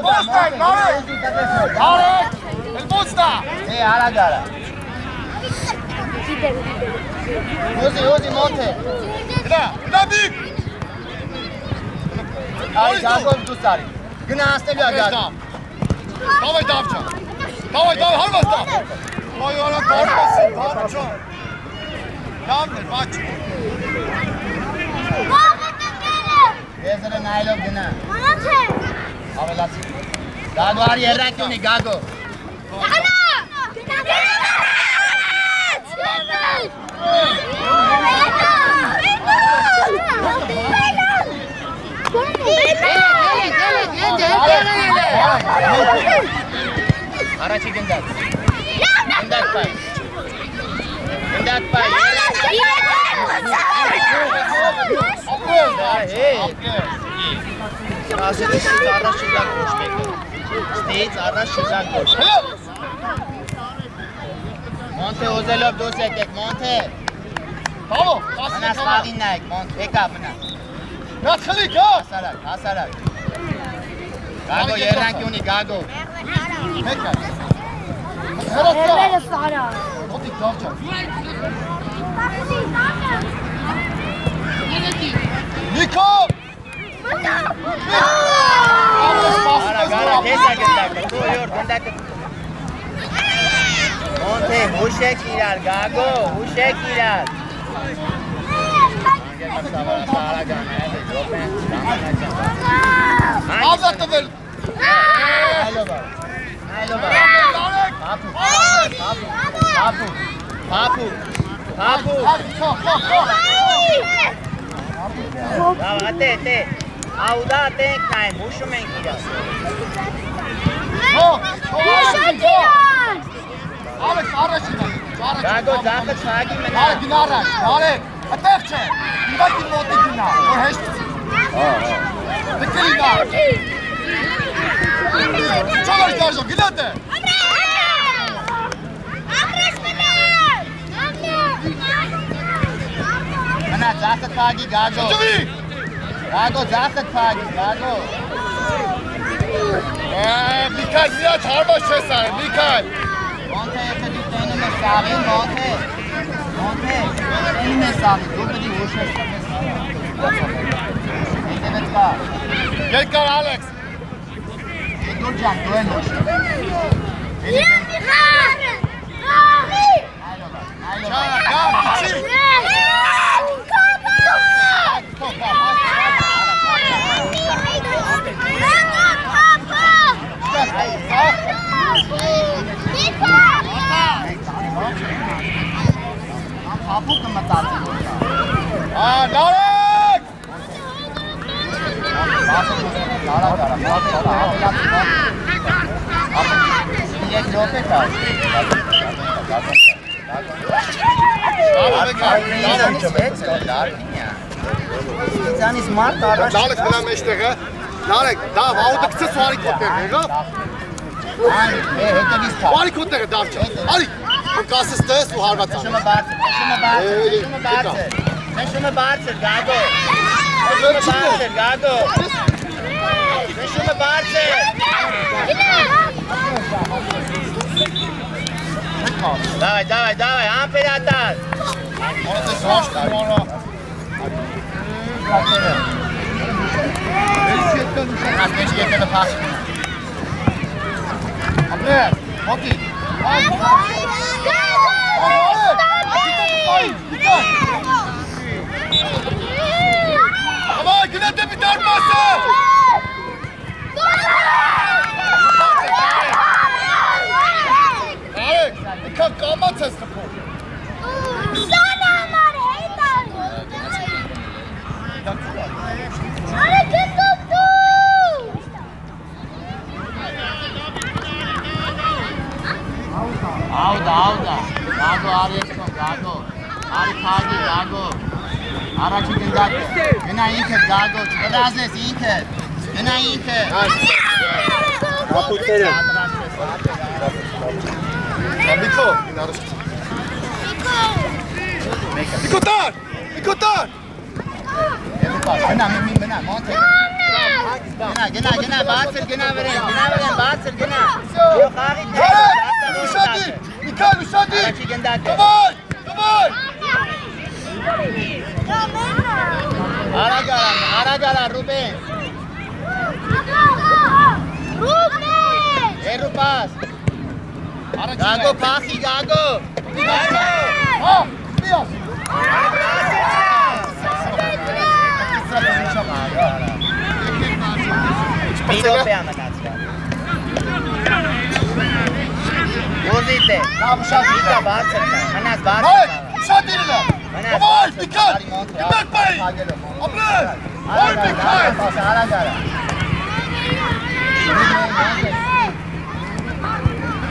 Բոստայ, բարեք Բարեք, էլ բոստա արա գարա Ուզի, մոնթե Գնա դիք Արի, գագով դուս արի Գնա ասնելու ագար Davay davcan. Davay harmas dav. Vay oğlan davçasın davcan. Yandır bak. Եզրը նայլով գնա Ավելացի Գագո արի երրանք ունի, գագո Առաջի գնդակ Գնդակ պայ Գնդակ պայ Ասել ես առաջ շիզակ ոչ մեկը Ստեից առաջ շիզակ ոչ Մոնթե ոզելով դուս եկեք, մոնթե Bravo. Մնաս մաղին նայք, մոնթե, եկա մնա Նատ խլիկ, հա։ Հասարակ Գագո երրանքի ունի, գագո Մեկ է։ Հերվերը սարա Ոտիկ davcan. Նիկով։ Արա, դեսա գնդակը, դու յոր գնդակը Մոնթե, հուշեք իրար, գագո, հուշեք իրար Ազատ տվել։ Այլով Հապու Ատե Աուդա ատենք նայմ, հուշում ենք իրար Ալեքս առաջինը։ Գագո ձախը չհագի մնա Արեք գնա առաջ, արեք, այդտեղ չէ, իվակին մոտի գնա, որ հեշտ Դկելի գա Չողար գարժո, գնա դե Ձախդ փագի Գագո։ Գագո ձախդ փագի Գագո։ Միքայել միած հարված չես արել, Միքայել։ Մոնթե եթե դու տենում ես սաղին, Մոնթե, տենում ես սաղին, դու պետք է ուշես հետևեց կա։ Երկար Ալեքս։ Դուր ջան, դու են ուշ։ Ես Միքայել։ Ահի։ Ապուկը մտածի։ Նարեկ։ Եկ րոպե կա։ Ինձանից մարդ առաջ։ Նարեկ մնա մեջտեղը։ Նարեկ, դա վաղուտը կցես ու արի քո տեղը, եղավ։ Հետևից թա։ Արի քո տեղը դավ չա։ Արի։ Կասես տես ու հարված ան։ Նշումը բարձր, նշումը բարձր, Գագո։ Նշումը բարձր։ Давай, ամպերատար։ Մոնտես ոչ կարողա։ Աշկեշ եկելը փախ։ Ապրե, հոտի։ Ավայ, գնա դեպի դարպասը։ Նարեկ, եկա կամաց ես տպում։ Ауda, Գագո արեցնով, Գագո, արի փագի, Գագո, առաջի գնդակ, գնա ինքդ, Գագո, չկրազնես ինքդ, գնա ինքդ։ Ապուկները։ Միկո, Միկո տար, Միկո տար։ Գնա, մոնթե։ Գնա, բարձր, գնա վրեն, բարձր, գնա։ Խաղի Ուշադիր, Միկայել, ուշադիր։ Առաջի գնդակ է։ Դվայ։ Արագ, Ռուբեն։ Հերու պաս։ Գագո, փախի, Գագո։ Հա, միաս։ Միրոպե ամնացվա։ Ուզիտ է։ Իգա բարձր կա, մնաց բարձր Հայ, կա։ ուշադիր նա։ Ավայ, Միկայել, իմեք բայի։ Ապրե, այ Միկայել։ Արագ արա։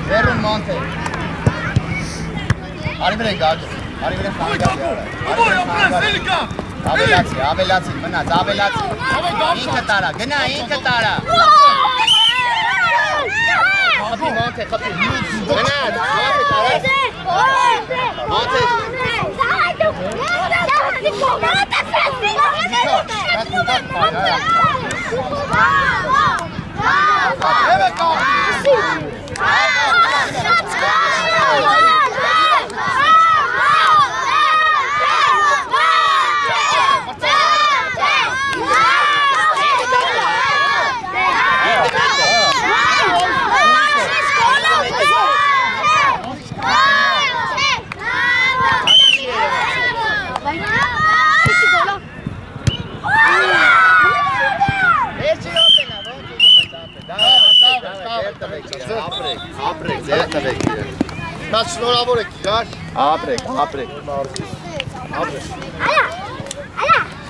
Վերում մոնթե։ Արի վրեն Գագո, արի վրեն խանգարի։ Ավայ, ապրե, սելիկա։ Ավելացի, մնաց, ինքը տարա, գնա, ինքը տարա։ Խփի մոնթե, խփի, մնաց, մոնթե տարա։ Մոնթե։ Ապրեք, ձեր տվեք իրեն։ Նա շնորհավոր եք իրար։ Ապրեք։ Ապրեք։ Այա